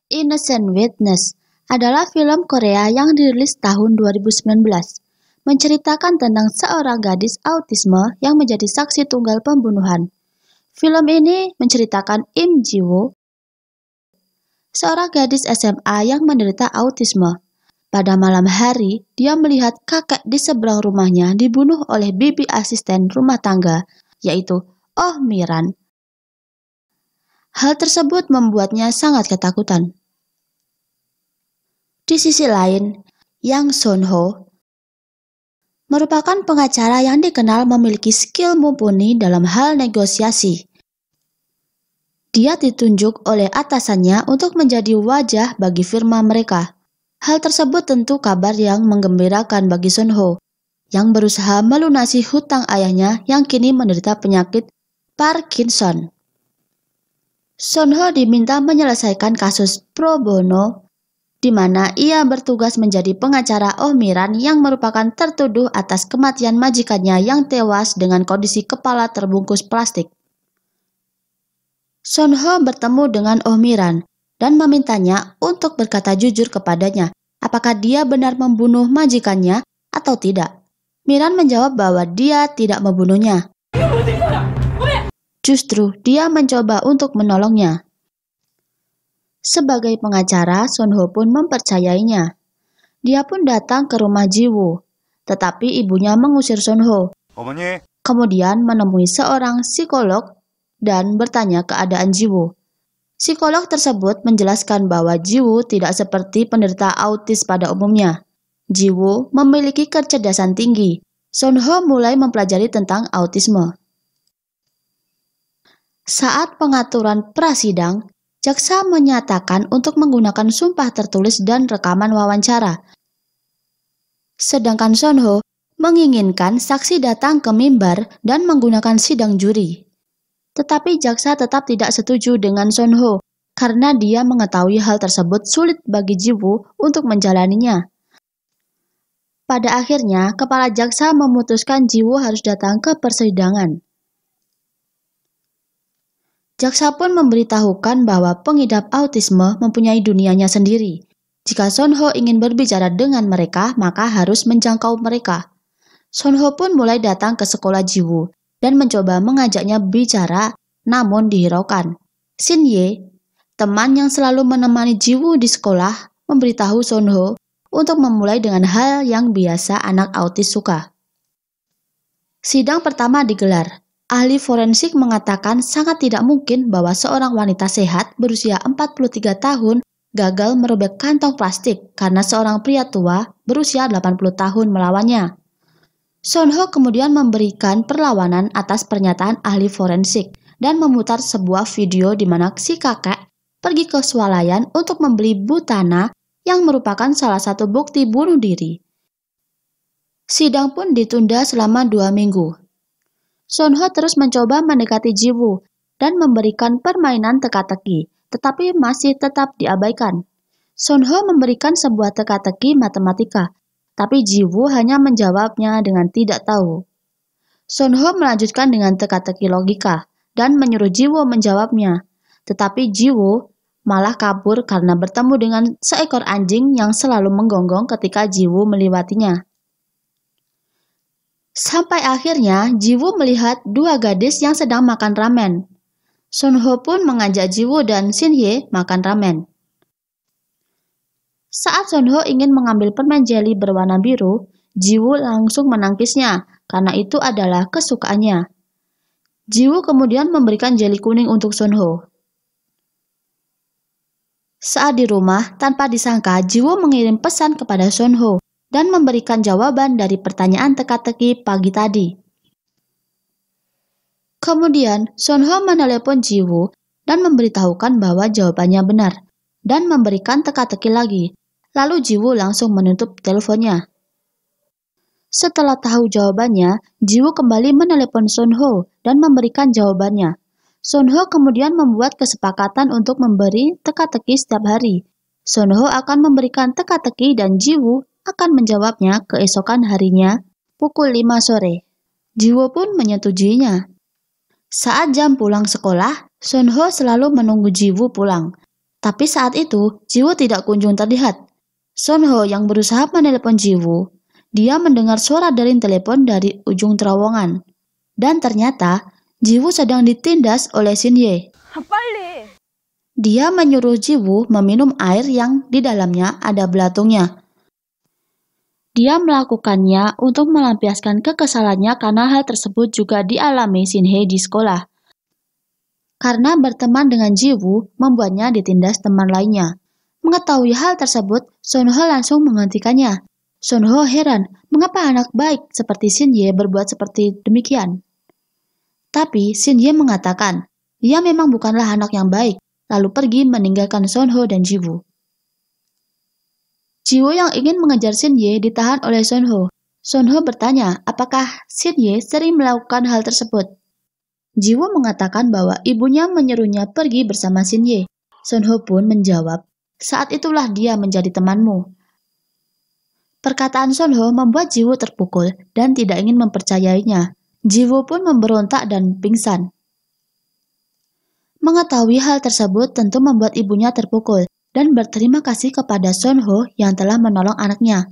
Innocent Witness adalah film Korea yang dirilis tahun 2019, menceritakan tentang seorang gadis autisme yang menjadi saksi tunggal pembunuhan. Film ini menceritakan Im Ji-woo, seorang gadis SMA yang menderita autisme. Pada malam hari, dia melihat kakek di seberang rumahnya dibunuh oleh bibi asisten rumah tangga, yaitu Oh Miran. Hal tersebut membuatnya sangat ketakutan. Di sisi lain, Yang Sun-ho merupakan pengacara yang dikenal memiliki skill mumpuni dalam hal negosiasi. Dia ditunjuk oleh atasannya untuk menjadi wajah bagi firma mereka. Hal tersebut tentu kabar yang menggembirakan bagi Sun-ho, yang berusaha melunasi hutang ayahnya yang kini menderita penyakit Parkinson. Sun-ho diminta menyelesaikan kasus pro bono, di mana ia bertugas menjadi pengacara Oh Miran yang merupakan tertuduh atas kematian majikannya yang tewas dengan kondisi kepala terbungkus plastik. Sun-ho bertemu dengan Oh Miran dan memintanya untuk berkata jujur kepadanya apakah dia benar membunuh majikannya atau tidak. Miran menjawab bahwa dia tidak membunuhnya. Justru dia mencoba untuk menolongnya. Sebagai pengacara, Sun-ho pun mempercayainya. Dia pun datang ke rumah Ji-woo, tetapi ibunya mengusir Sun-ho. Kemudian menemui seorang psikolog dan bertanya keadaan Ji-woo. Psikolog tersebut menjelaskan bahwa Ji-woo tidak seperti penderita autis pada umumnya. Ji-woo memiliki kecerdasan tinggi. Sun-ho mulai mempelajari tentang autisme. Saat pengaturan prasidang, jaksa menyatakan untuk menggunakan sumpah tertulis dan rekaman wawancara. Sedangkan Sun-ho menginginkan saksi datang ke mimbar dan menggunakan sidang juri. Tetapi jaksa tetap tidak setuju dengan Sun-ho karena dia mengetahui hal tersebut sulit bagi Ji-woo untuk menjalaninya. Pada akhirnya, kepala jaksa memutuskan Ji-woo harus datang ke persidangan. Jaksa pun memberitahukan bahwa pengidap autisme mempunyai dunianya sendiri. Jika Sun-ho ingin berbicara dengan mereka, maka harus menjangkau mereka. Sun-ho pun mulai datang ke sekolah Ji-woo dan mencoba mengajaknya bicara, namun dihiraukan. Shin-ye, teman yang selalu menemani Ji-woo di sekolah, memberitahu Sun-ho untuk memulai dengan hal yang biasa anak autis suka. Sidang pertama digelar. Ahli forensik mengatakan sangat tidak mungkin bahwa seorang wanita sehat berusia 43 tahun gagal merobek kantong plastik karena seorang pria tua berusia 80 tahun melawannya. Sun-ho kemudian memberikan perlawanan atas pernyataan ahli forensik dan memutar sebuah video di mana si kakek pergi ke swalayan untuk membeli butana yang merupakan salah satu bukti bunuh diri. Sidang pun ditunda selama 2 minggu. Sun-ho terus mencoba mendekati Ji-woo dan memberikan permainan teka-teki, tetapi masih tetap diabaikan. Sun-ho memberikan sebuah teka-teki matematika, tapi Ji-woo hanya menjawabnya dengan tidak tahu. Sun-ho melanjutkan dengan teka-teki logika dan menyuruh Ji-woo menjawabnya, tetapi Ji-woo malah kabur karena bertemu dengan seekor anjing yang selalu menggonggong ketika Ji-woo melewatinya. Sampai akhirnya, Ji-woo melihat dua gadis yang sedang makan ramen. Sun-ho pun mengajak Ji-woo dan Shin-ye makan ramen. Saat Sun-ho ingin mengambil permen jeli berwarna biru, Ji-woo langsung menangkisnya, karena itu adalah kesukaannya. Ji-woo kemudian memberikan jeli kuning untuk Sun-ho. Saat di rumah, tanpa disangka, Ji-woo mengirim pesan kepada Sun-ho dan memberikan jawaban dari pertanyaan teka-teki pagi tadi. Kemudian, Sun-ho menelepon Ji-woo dan memberitahukan bahwa jawabannya benar, dan memberikan teka-teki lagi. Lalu Ji-woo langsung menutup teleponnya. Setelah tahu jawabannya, Ji-woo kembali menelepon Sun-ho dan memberikan jawabannya. Sun-ho kemudian membuat kesepakatan untuk memberi teka-teki setiap hari. Sun-ho akan memberikan teka-teki dan Ji-woo akan menjawabnya keesokan harinya pukul 5 sore. Ji-woo pun menyetujuinya. Saat jam pulang sekolah, Sun-ho selalu menunggu Ji-woo pulang. Tapi saat itu, Jiwoo tidak kunjung terlihat. Sonho yang berusaha menelepon Jiwoo, dia mendengar suara dering telepon dari ujung terowongan. Dan ternyata, Jiwoo sedang ditindas oleh Shin Hye. Dia menyuruh Jiwoo meminum air yang di dalamnya ada belatungnya. Dia melakukannya untuk melampiaskan kekesalannya karena hal tersebut juga dialami Shin Hye di sekolah. Karena berteman dengan Jiwoo membuatnya ditindas teman lainnya. Mengetahui hal tersebut, Sonho langsung menghentikannya. Sonho heran, mengapa anak baik seperti Shin Hye berbuat seperti demikian. Tapi Shin Hye mengatakan, ia memang bukanlah anak yang baik, lalu pergi meninggalkan Sonho dan Jiwoo. Jiwoo yang ingin mengejar Shin Hye ditahan oleh Sonho. Sonho bertanya, apakah Shin Hye sering melakukan hal tersebut. Jiwoo mengatakan bahwa ibunya menyuruhnya pergi bersama Shin Hye. Sonho pun menjawab, saat itulah dia menjadi temanmu. Perkataan Sonho membuat Jiwoo terpukul dan tidak ingin mempercayainya. Jiwoo pun memberontak dan pingsan. Mengetahui hal tersebut tentu membuat ibunya terpukul dan berterima kasih kepada Sonho yang telah menolong anaknya.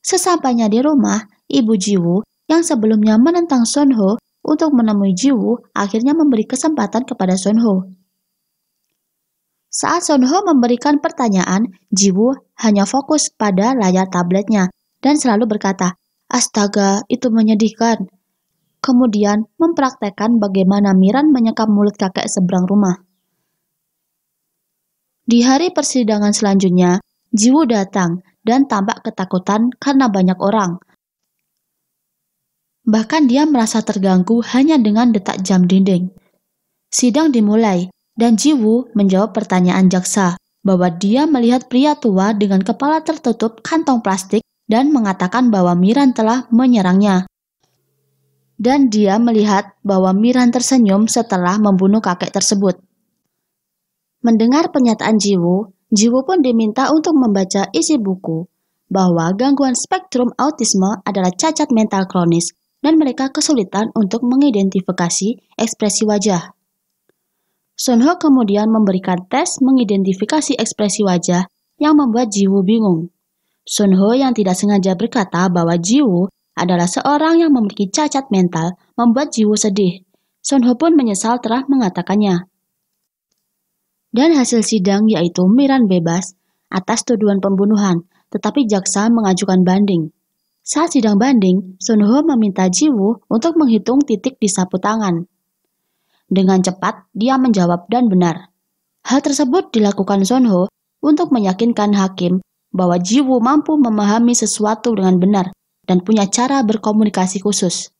Sesampainya di rumah, ibu Jiwoo yang sebelumnya menentang Sonho untuk menemui Jiwoo akhirnya memberi kesempatan kepada Sonho. Saat Sonho memberikan pertanyaan, Jiwoo hanya fokus pada layar tabletnya dan selalu berkata, astaga, itu menyedihkan. Kemudian mempraktekkan bagaimana Miran menyekap mulut kakek seberang rumah. Di hari persidangan selanjutnya, Jiwoo datang dan tampak ketakutan karena banyak orang. Bahkan dia merasa terganggu hanya dengan detak jam dinding. Sidang dimulai dan Jiwoo menjawab pertanyaan jaksa bahwa dia melihat pria tua dengan kepala tertutup kantong plastik dan mengatakan bahwa Miran telah menyerangnya. Dan dia melihat bahwa Miran tersenyum setelah membunuh kakek tersebut. Mendengar pernyataan Jiwoo, Jiwoo pun diminta untuk membaca isi buku bahwa gangguan spektrum autisme adalah cacat mental kronis dan mereka kesulitan untuk mengidentifikasi ekspresi wajah. Sonho kemudian memberikan tes mengidentifikasi ekspresi wajah yang membuat Jiwoo bingung. Sonho yang tidak sengaja berkata bahwa Jiwoo adalah seorang yang memiliki cacat mental membuat Jiwoo sedih. Sonho pun menyesal telah mengatakannya. Dan hasil sidang yaitu Miran bebas atas tuduhan pembunuhan, tetapi jaksa mengajukan banding. Saat sidang banding, Sonho meminta Jiwoo untuk menghitung titik di sapu tangan. Dengan cepat, dia menjawab dan benar. Hal tersebut dilakukan Sonho untuk meyakinkan hakim bahwa Jiwoo mampu memahami sesuatu dengan benar dan punya cara berkomunikasi khusus.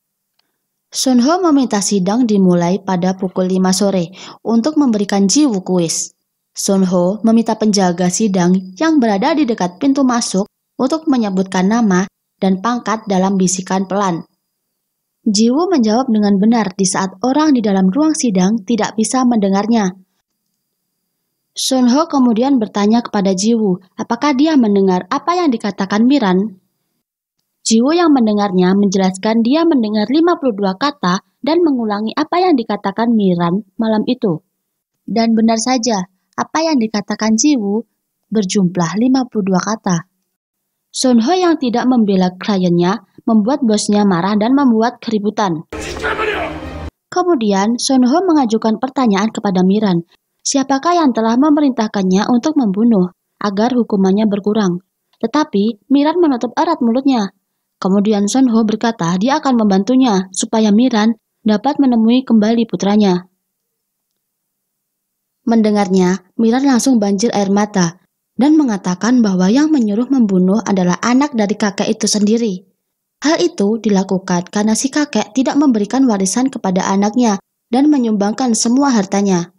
Sonho meminta sidang dimulai pada pukul 5 sore untuk memberikan Jiwoo kuis. Sonho meminta penjaga sidang yang berada di dekat pintu masuk untuk menyebutkan nama dan pangkat dalam bisikan pelan. Jiwoo menjawab dengan benar di saat orang di dalam ruang sidang tidak bisa mendengarnya. Sonho kemudian bertanya kepada Jiwoo apakah dia mendengar apa yang dikatakan Miran. Jiwoo yang mendengarnya menjelaskan dia mendengar 52 kata dan mengulangi apa yang dikatakan Miran malam itu. Dan benar saja, apa yang dikatakan Jiwoo berjumlah 52 kata. Sonho yang tidak membela kliennya membuat bosnya marah dan membuat keributan. Kemudian Sonho mengajukan pertanyaan kepada Miran, siapakah yang telah memerintahkannya untuk membunuh agar hukumannya berkurang. Tetapi Miran menutup erat mulutnya. Kemudian Sonho berkata dia akan membantunya supaya Miran dapat menemui kembali putranya. Mendengarnya, Miran langsung banjir air mata dan mengatakan bahwa yang menyuruh membunuh adalah anak dari kakek itu sendiri. Hal itu dilakukan karena si kakek tidak memberikan warisan kepada anaknya dan menyumbangkan semua hartanya.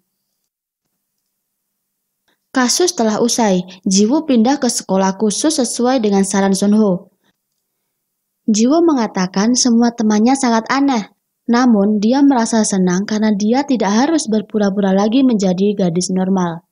Kasus telah usai, Jiwoo pindah ke sekolah khusus sesuai dengan saran Sonho. Jiwoo mengatakan semua temannya sangat aneh, namun dia merasa senang karena dia tidak harus berpura-pura lagi menjadi gadis normal.